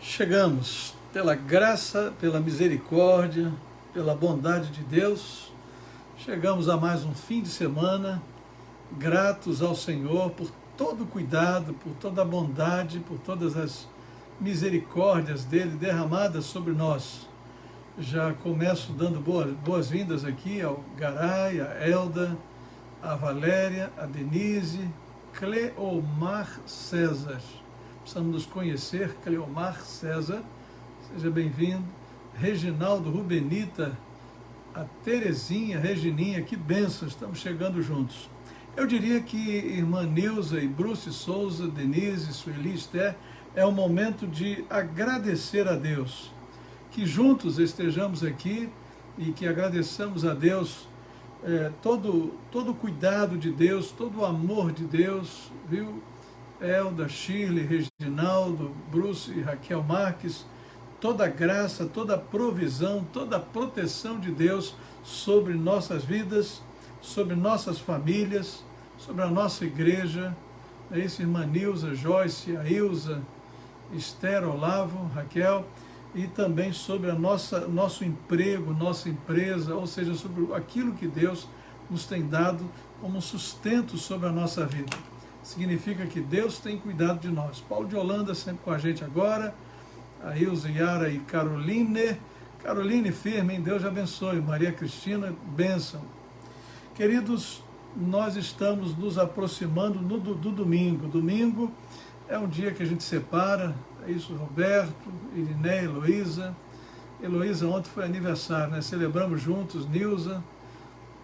Chegamos, pela graça, pela misericórdia, pela bondade de Deus, chegamos a mais um fim de semana, gratos ao Senhor por todo o cuidado, por toda a bondade, por todas as misericórdias dele derramadas sobre nós. Já começo dando boas-vindas aqui ao Garay, a Elda, a Valéria, a Denise, Cleomar César. Precisamos nos conhecer, Cleomar César, seja bem-vindo. Reginaldo, Rubenita, a Terezinha, Regininha, que bênção, estamos chegando juntos. Eu diria que irmã Nilza e Bruce Souza, Denise, Sueli, Esther, é o momento de agradecer a Deus. Que juntos estejamos aqui e que agradeçamos a Deus todo o cuidado de Deus, todo o amor de Deus, viu? Elda, Shirley, Reginaldo, Bruce e Raquel Marques, toda a graça, toda a provisão, toda a proteção de Deus sobre nossas vidas, sobre nossas famílias, sobre a nossa igreja. É isso, irmã Nilza, Joyce, a Ilza, Esther, Olavo, Raquel, e também sobre nosso emprego, nossa empresa, ou seja, sobre aquilo que Deus nos tem dado como sustento sobre a nossa vida. Significa que Deus tem cuidado de nós. Paulo de Holanda sempre com a gente agora, a Ilza, Yara e Caroline. Caroline, firme, hein? Deus abençoe. Maria Cristina, bênção. Queridos, nós estamos nos aproximando do domingo. Domingo é um dia que a gente separa, é isso, Roberto, Iriné, Heloísa. Heloísa, ontem foi aniversário, né? Celebramos juntos, Nilza,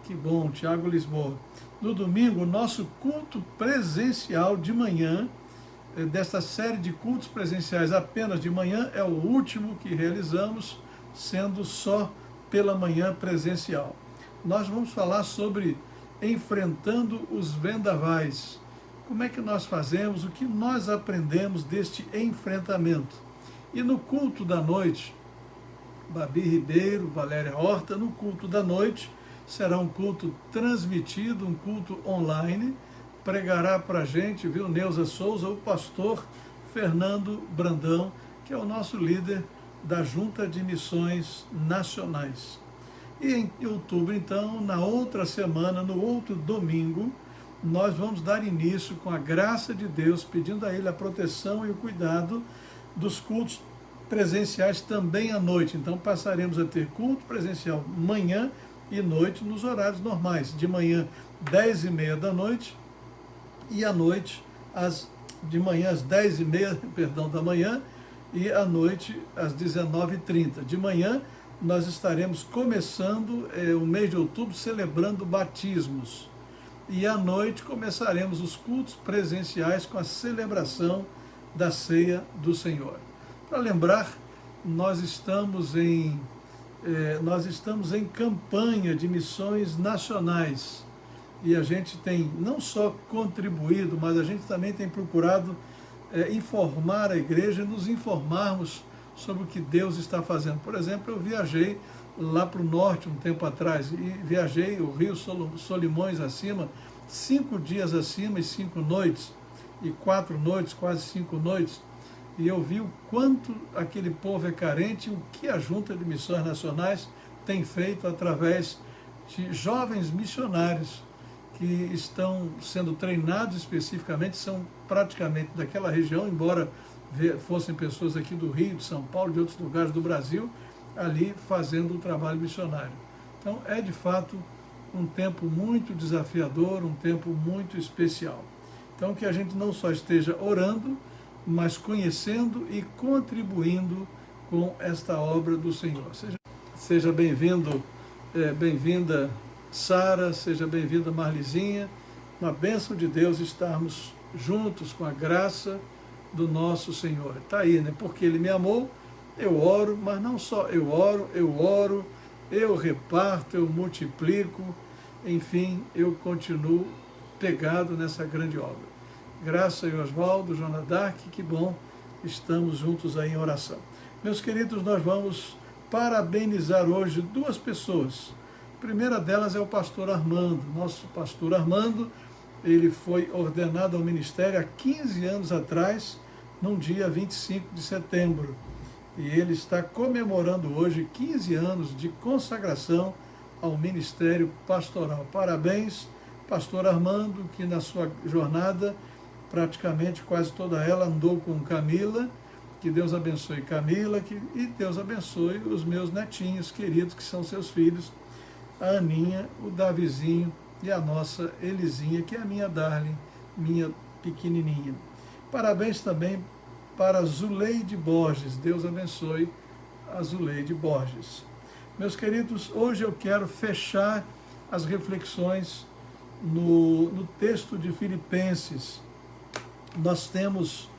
que bom, Tiago Lisboa. No domingo, o nosso culto presencial de manhã, desta série de cultos presenciais apenas de manhã, é o último que realizamos, sendo só pela manhã presencial. Nós vamos falar sobre enfrentando os vendavais. Como é que nós fazemos, o que nós aprendemos deste enfrentamento. E no culto da noite, Babi Ribeiro, Valéria Horta, no culto da noite, será um culto transmitido, um culto online, pregará para a gente, viu, Neuza Souza, o pastor Fernando Brandão, que é o nosso líder da Junta de Missões Nacionais. E em outubro, então, na outra semana, no outro domingo, nós vamos dar início com a graça de Deus, pedindo a Ele a proteção e o cuidado dos cultos presenciais também à noite. Então passaremos a ter culto presencial manhã e noite nos horários normais. De manhã, 10h30 da noite, e à noite, de manhã às 10h30, da manhã, e à noite às 19h30. De manhã, nós estaremos começando o mês de outubro celebrando batismos. E à noite começaremos os cultos presenciais com a celebração da Ceia do Senhor. Para lembrar, nós estamos em campanha de missões nacionais. E a gente tem não só contribuído, mas a gente também tem procurado informar a igreja e nos informarmos sobre o que Deus está fazendo. Por exemplo, eu viajei lá para o norte um tempo atrás, e viajei o Rio Solimões acima, 5 dias acima e 5 noites, e 4 noites, quase 5 noites, e eu vi o quanto aquele povo é carente, o que a Junta de Missões Nacionais tem feito através de jovens missionários que estão sendo treinados especificamente, são praticamente daquela região, embora fossem pessoas aqui do Rio, de São Paulo, de outros lugares do Brasil, ali fazendo o trabalho missionário. Então é de fato um tempo muito desafiador, um tempo muito especial. Então que a gente não só esteja orando, mas conhecendo e contribuindo com esta obra do Senhor. Seja bem-vindo, bem-vinda Sara, seja bem-vinda Marlizinha. Uma bênção de Deus estarmos juntos com a graça do nosso Senhor. Está aí, né? Porque Ele me amou, eu oro, mas não só eu oro, eu reparto, eu multiplico, enfim, eu continuo pegado nessa grande obra. Graça e Oswaldo, Joana Dark, que bom, estamos juntos aí em oração. Meus queridos, nós vamos parabenizar hoje 2 pessoas. A primeira delas é o pastor Armando. Nosso pastor Armando, ele foi ordenado ao ministério há 15 anos atrás, num dia 25 de setembro. e ele está comemorando hoje 15 anos de consagração ao ministério pastoral. Parabéns, pastor Armando, que na sua jornada, praticamente quase toda ela, andou com Camila. Que Deus abençoe Camila, e Deus abençoe os meus netinhos queridos, que são seus filhos, a Aninha, o Davizinho e a nossa Elisinha, que é a minha darling, minha pequenininha. Parabéns também para Zuleide Borges. Deus abençoe a Zuleide Borges. Meus queridos, hoje eu quero fechar as reflexões no texto de Filipenses. Nós temos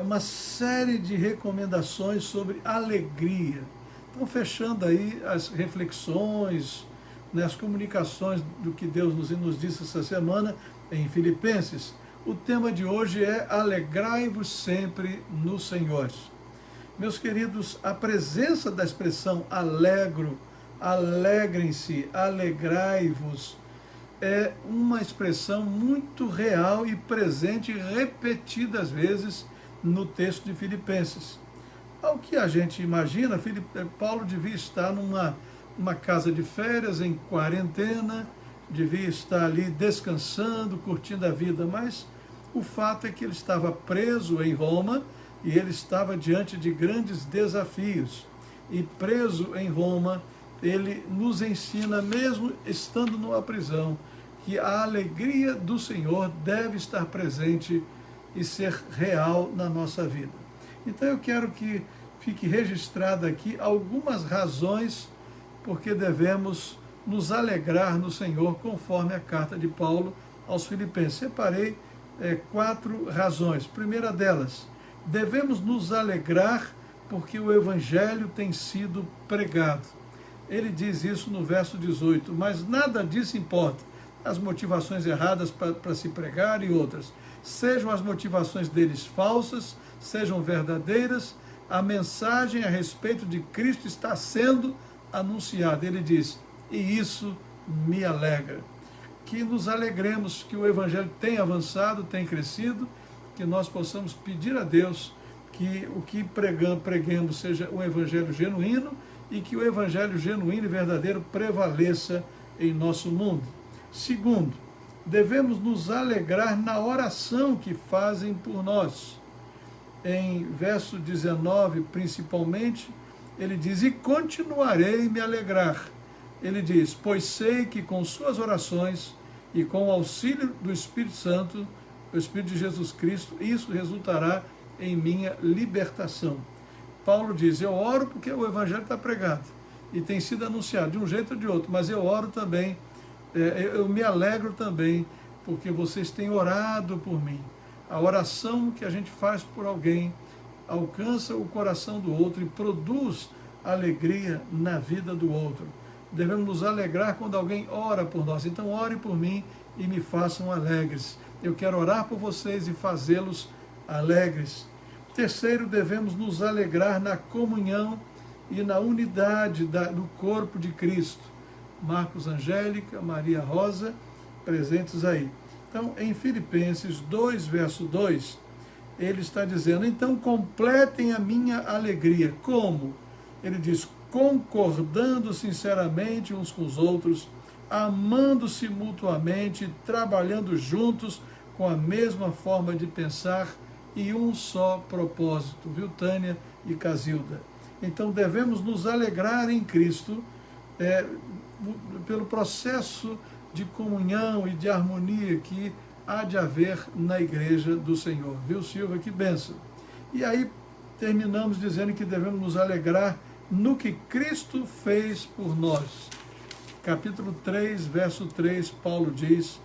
uma série de recomendações sobre alegria. Então, fechando aí as reflexões, né, as comunicações do que Deus nos disse essa semana em Filipenses, o tema de hoje é alegrai-vos sempre no Senhor. Meus queridos, a presença da expressão alegro, alegrem-se, alegrai-vos, é uma expressão muito real e presente repetidas vezes no texto de Filipenses. Ao que a gente imagina, Paulo devia estar numa casa de férias, em quarentena, devia estar ali descansando, curtindo a vida, mas o fato é que ele estava preso em Roma e ele estava diante de grandes desafios. E preso em Roma, ele nos ensina, mesmo estando numa prisão, que a alegria do Senhor deve estar presente e ser real na nossa vida. Então eu quero que fique registrada aqui algumas razões porque devemos nos alegrar no Senhor, conforme a carta de Paulo aos Filipenses. Separei 4 razões. Primeira delas, devemos nos alegrar porque o Evangelho tem sido pregado. Ele diz isso no verso 18, mas nada disso importa. As motivações erradas para se pregar e outras. Sejam as motivações deles falsas, sejam verdadeiras, a mensagem a respeito de Cristo está sendo anunciada. Ele diz, e isso me alegra. Que nos alegremos que o Evangelho tem avançado, tem crescido, que nós possamos pedir a Deus que o que preguemos seja um Evangelho genuíno e que o Evangelho genuíno e verdadeiro prevaleça em nosso mundo. Segundo, devemos nos alegrar na oração que fazem por nós. Em verso 19, principalmente, ele diz, e continuarei a me alegrar. Ele diz, pois sei que com suas orações e com o auxílio do Espírito Santo, o Espírito de Jesus Cristo, isso resultará em minha libertação. Paulo diz, eu oro porque o Evangelho está pregado e tem sido anunciado de um jeito ou de outro, mas eu oro também, eu me alegro também porque vocês têm orado por mim. A oração que a gente faz por alguém alcança o coração do outro e produz alegria na vida do outro. Devemos nos alegrar quando alguém ora por nós. Então ore por mim e me façam alegres. Eu quero orar por vocês e fazê-los alegres. Terceiro, devemos nos alegrar na comunhão e na unidade do corpo de Cristo. Marcos Angélica, Maria Rosa, presentes aí. Então, em Filipenses 2, verso 2, ele está dizendo, então completem a minha alegria. Como? Ele diz, concordando sinceramente uns com os outros, amando-se mutuamente, trabalhando juntos com a mesma forma de pensar e um só propósito. Viu, Tânia e Casilda? Então devemos nos alegrar em Cristo pelo processo de comunhão e de harmonia que há de haver na igreja do Senhor. Viu, Silvia? Que bênção. E aí terminamos dizendo que devemos nos alegrar no que Cristo fez por nós. Capítulo 3, verso 3, Paulo diz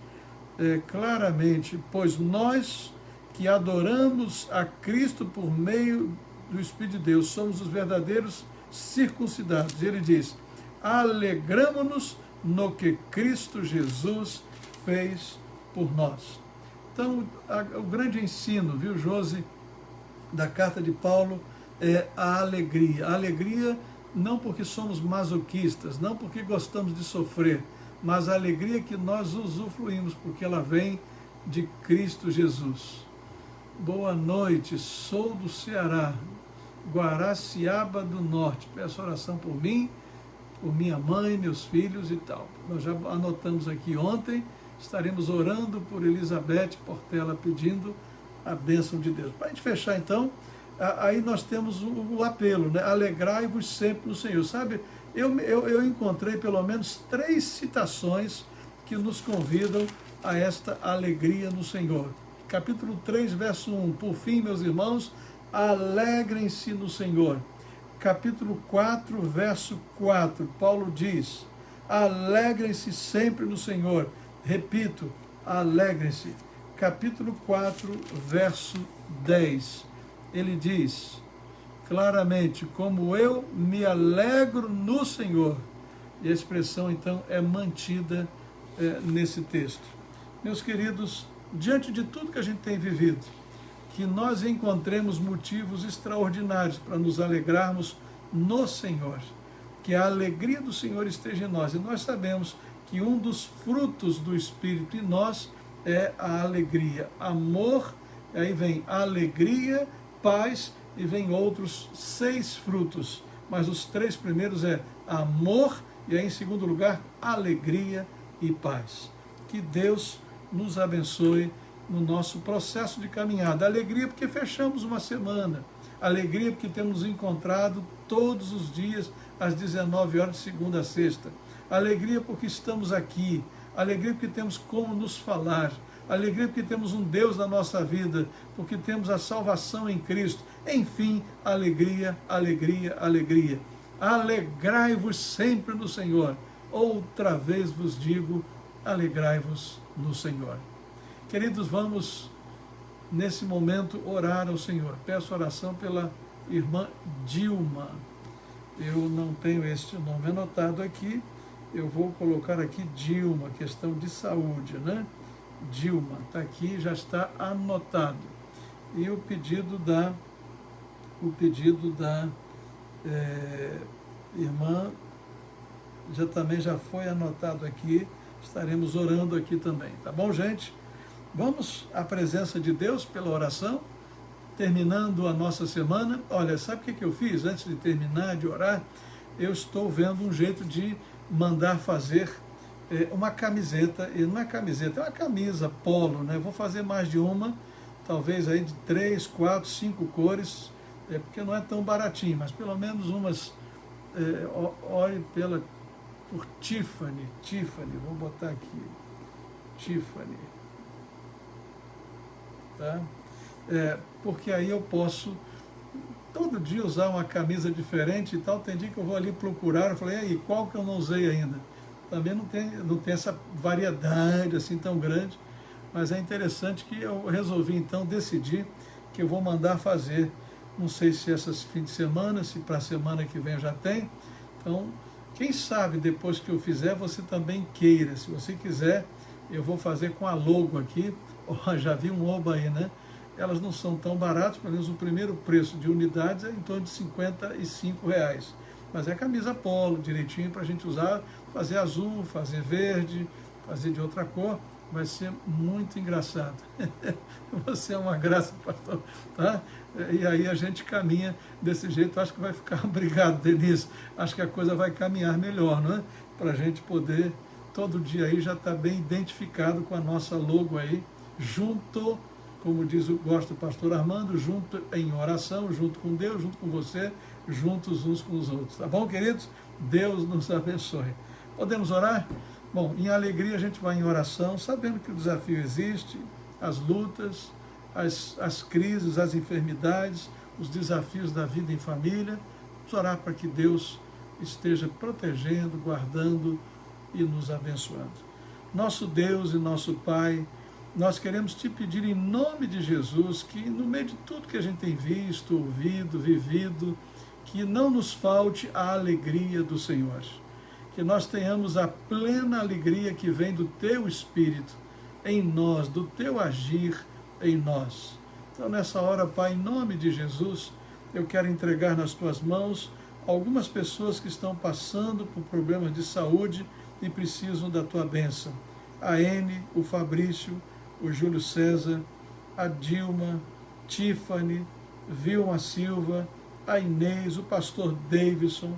claramente, pois nós que adoramos a Cristo por meio do Espírito de Deus, somos os verdadeiros circuncidados. Ele diz, alegramo-nos no que Cristo Jesus fez por nós. Então, o grande ensino, viu, Josi, da carta de Paulo é a alegria. A alegria não porque somos masoquistas, não porque gostamos de sofrer, mas a alegria que nós usufruímos, porque ela vem de Cristo Jesus. Boa noite, sou do Ceará. Guaraciaba do Norte. Peço oração por mim, por minha mãe, meus filhos e tal. Nós já anotamos aqui ontem, estaremos orando por Elizabeth Portela, pedindo a bênção de Deus. Para a gente fechar então, aí nós temos o apelo, né? Alegrai-vos sempre no Senhor. Sabe, eu encontrei pelo menos 3 citações que nos convidam a esta alegria no Senhor. Capítulo 3, verso 1. Por fim, meus irmãos, alegrem-se no Senhor. Capítulo 4, verso 4. Paulo diz, alegrem-se sempre no Senhor. Repito, alegrem-se. Capítulo 4, verso 10. Ele diz claramente, como eu me alegro no Senhor. E a expressão, então, é mantida nesse texto. Meus queridos, diante de tudo que a gente tem vivido, que nós encontremos motivos extraordinários para nos alegrarmos no Senhor, que a alegria do Senhor esteja em nós. E nós sabemos que um dos frutos do Espírito em nós é a alegria. Amor, aí vem alegria, paz, e vem outros 6 frutos. Mas os 3 primeiros é amor, e aí em segundo lugar, alegria e paz. Que Deus nos abençoe no nosso processo de caminhada. Alegria porque fechamos uma semana. Alegria porque temos encontrado todos os dias às 19 horas de segunda a sexta. Alegria porque estamos aqui. Alegria porque temos como nos falar. Alegria porque temos um Deus na nossa vida, porque temos a salvação em Cristo. Enfim, alegria, alegria, alegria. Alegrai-vos sempre no Senhor. Outra vez vos digo, alegrai-vos no Senhor. Queridos, vamos nesse momento orar ao Senhor. Peço oração pela irmã Dilma. Eu não tenho este nome anotado aqui, eu vou colocar aqui Dilma, questão de saúde, né? Dilma, está aqui, já está anotado. E o pedido da irmã também já foi anotado aqui, estaremos orando aqui também, tá bom, gente? Vamos à presença de Deus pela oração, terminando a nossa semana. Olha, sabe o que eu fiz antes de terminar de orar? Eu estou vendo um jeito de mandar fazer uma camiseta, e não é camiseta, é uma camisa polo, né? Vou fazer mais de uma, talvez aí de 3, 4, 5 cores, porque não é tão baratinho, mas pelo menos umas, ore por Tiffany, vou botar aqui, Tiffany, tá? Porque aí eu posso todo dia usar uma camisa diferente e tal. Tem dia que eu vou ali procurar, eu falei, e aí, qual que eu não usei ainda? Também não tem essa variedade assim tão grande, mas é interessante que eu resolvi então decidir que eu vou mandar fazer, não sei se essas fins de semana, se para a semana que vem já tem, então quem sabe depois que eu fizer você também queira, se você quiser eu vou fazer com a logo aqui. Já vi um oba aí, né? Elas não são tão baratas, pelo menos o primeiro preço de unidades é em torno de R$55. Mas é camisa polo, direitinho, para a gente usar, fazer azul, fazer verde, fazer de outra cor, vai ser muito engraçado. Você é uma graça, pastor, tá? E aí a gente caminha desse jeito, acho que vai ficar, obrigado, Denise, acho que a coisa vai caminhar melhor, não é? Para a gente poder, todo dia aí, já estar bem identificado com a nossa logo aí, junto, como diz o gosto do pastor Armando, junto em oração, junto com Deus, junto com você, juntos uns com os outros. Tá bom, queridos? Deus nos abençoe. Podemos orar? Bom, em alegria a gente vai em oração, sabendo que o desafio existe, as lutas, as crises, as enfermidades, os desafios da vida em família. Vamos orar para que Deus esteja protegendo, guardando e nos abençoando. Nosso Deus e nosso Pai, nós queremos te pedir em nome de Jesus que no meio de tudo que a gente tem visto, ouvido, vivido, que não nos falte a alegria do Senhor. Que nós tenhamos a plena alegria que vem do Teu Espírito em nós, do Teu agir em nós. Então nessa hora, Pai, em nome de Jesus, eu quero entregar nas Tuas mãos algumas pessoas que estão passando por problemas de saúde e precisam da Tua bênção. A Ene, o Fabrício, o Júlio César, a Dilma, Tiffany, Vilma Silva, a Inês, o pastor Davidson,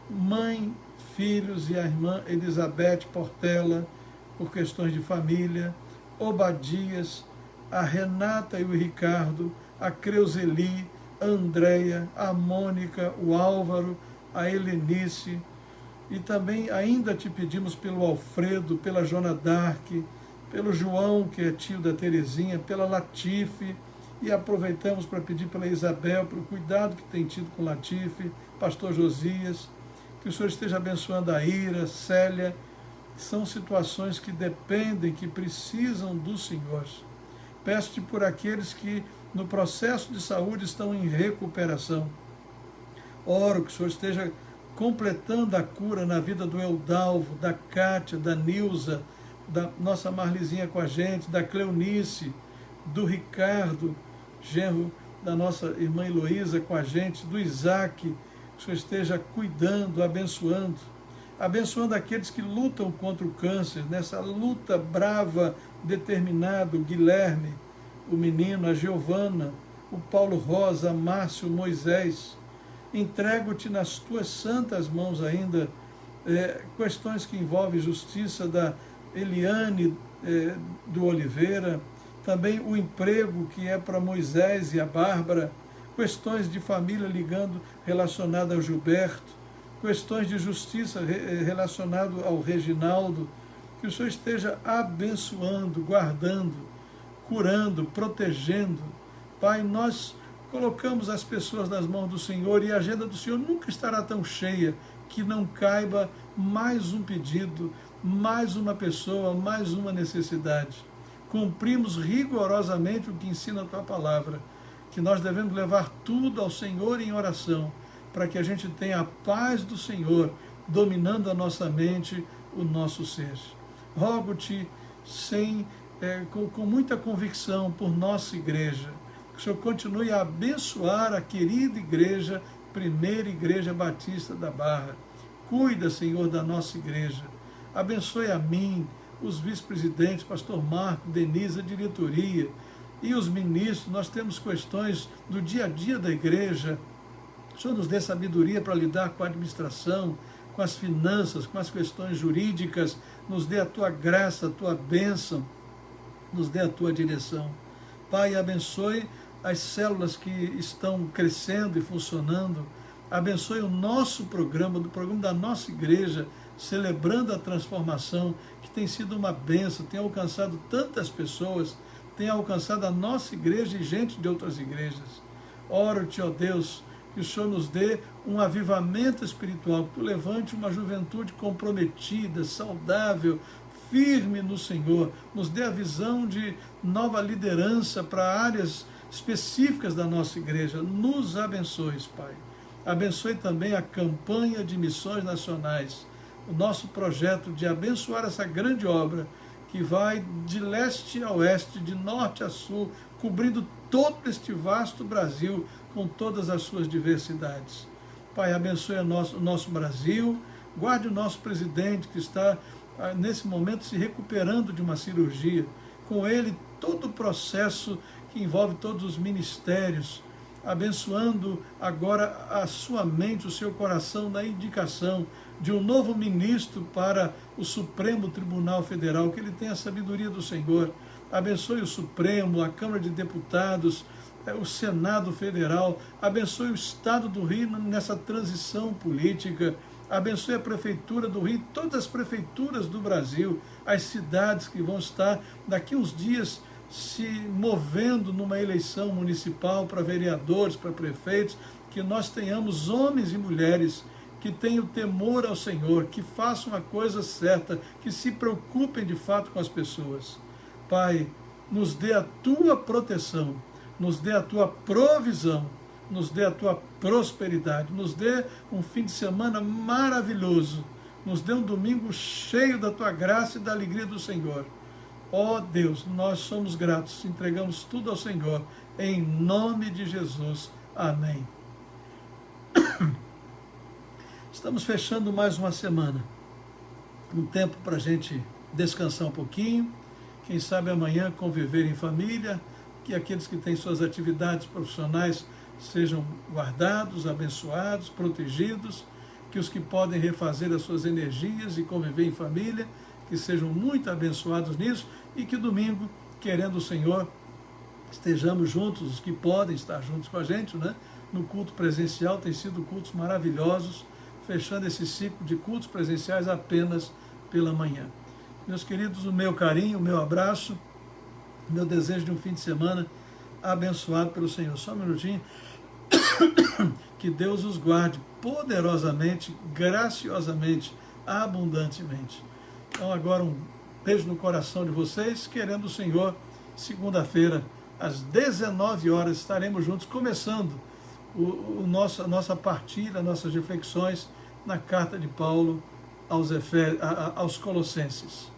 mãe, filhos e a irmã Elizabeth Portela, por questões de família, Obadias, a Renata e o Ricardo, a Creuseli, a Andréia, a Mônica, o Álvaro, a Helenice, e também ainda te pedimos pelo Alfredo, pela Joana Dark, pelo João, que é tio da Terezinha, pela Latife, e aproveitamos para pedir pela Isabel, pelo cuidado que tem tido com Latife, pastor Josias, que o Senhor esteja abençoando a Ira, Célia. São situações que dependem, que precisam do Senhor. Peço-te por aqueles que no processo de saúde estão em recuperação. Oro que o Senhor esteja completando a cura na vida do Eudalvo, da Cátia, da Nilza, da nossa Marlizinha com a gente, da Cleonice, do Ricardo, genro da nossa irmã Heloísa com a gente, do Isaac, que o Senhor esteja cuidando, abençoando aqueles que lutam contra o câncer, nessa luta brava, determinada, o Guilherme, o menino, a Giovana, o Paulo Rosa, Márcio, Moisés. Entrego-te nas tuas santas mãos ainda questões que envolvem justiça da Eliane do Oliveira, também o emprego que é para Moisés e a Bárbara, questões de família relacionadas ao Gilberto, questões de justiça relacionadas ao Reginaldo. Que o Senhor esteja abençoando, guardando, curando, protegendo. Pai, nós colocamos as pessoas nas mãos do Senhor e a agenda do Senhor nunca estará tão cheia que não caiba mais um pedido, mais uma pessoa, mais uma necessidade. Cumprimos rigorosamente o que ensina a Tua Palavra, que nós devemos levar tudo ao Senhor em oração, para que a gente tenha a paz do Senhor dominando a nossa mente, o nosso ser. Rogo-te com muita convicção por nossa igreja, que o Senhor continue a abençoar a querida igreja, Primeira Igreja Batista da Barra. Cuida, Senhor, da nossa igreja. Abençoe a mim, os vice-presidentes, pastor Marco, Denise, a diretoria e os ministros. Nós temos questões do dia a dia da igreja. O Senhor nos dê sabedoria para lidar com a administração, com as finanças, com as questões jurídicas. Nos dê a Tua graça, a Tua bênção, nos dê a Tua direção. Pai, abençoe as células que estão crescendo e funcionando. Abençoe o nosso programa, do programa da nossa igreja, celebrando a transformação, que tem sido uma bênção, tem alcançado tantas pessoas, tem alcançado a nossa igreja e gente de outras igrejas. Oro-te, ó Deus, que o Senhor nos dê um avivamento espiritual, que Tu levante uma juventude comprometida, saudável, firme no Senhor, nos dê a visão de nova liderança para áreas específicas da nossa igreja. Nos abençoe, Pai. Abençoe também a campanha de missões nacionais, o nosso projeto de abençoar essa grande obra que vai de leste a oeste, de norte a sul, cobrindo todo este vasto Brasil com todas as suas diversidades. Pai, abençoe o nosso Brasil, guarde o nosso presidente que está nesse momento se recuperando de uma cirurgia, com ele todo o processo que envolve todos os ministérios, abençoando agora a sua mente, o seu coração na indicação de um novo ministro para o Supremo Tribunal Federal, que ele tenha a sabedoria do Senhor. Abençoe o Supremo, a Câmara de Deputados, o Senado Federal, abençoe o Estado do Rio nessa transição política, abençoe a Prefeitura do Rio, todas as prefeituras do Brasil, as cidades que vão estar daqui uns dias se movendo numa eleição municipal para vereadores, para prefeitos, que nós tenhamos homens e mulheres que tenham temor ao Senhor, que façam a coisa certa, que se preocupem de fato com as pessoas. Pai, nos dê a Tua proteção, nos dê a Tua provisão, nos dê a Tua prosperidade, nos dê um fim de semana maravilhoso, nos dê um domingo cheio da Tua graça e da alegria do Senhor. Ó Deus, nós somos gratos, entregamos tudo ao Senhor, em nome de Jesus. Amém. Estamos fechando mais uma semana, um tempo para a gente descansar um pouquinho, quem sabe amanhã conviver em família, que aqueles que têm suas atividades profissionais sejam guardados, abençoados, protegidos, que os que podem refazer as suas energias e conviver em família, que sejam muito abençoados nisso, e que domingo, querendo o Senhor, estejamos juntos, os que podem estar juntos com a gente, né? No culto presencial. Tem sido cultos maravilhosos, fechando esse ciclo de cultos presenciais apenas pela manhã. Meus queridos, o meu carinho, o meu abraço, o meu desejo de um fim de semana abençoado pelo Senhor. Só um minutinho. Que Deus os guarde poderosamente, graciosamente, abundantemente. Então agora um beijo no coração de vocês, querendo o Senhor, segunda-feira, às 19 horas, estaremos juntos, começando a nossa partilha, nossas reflexões na carta de Paulo aos Colossenses.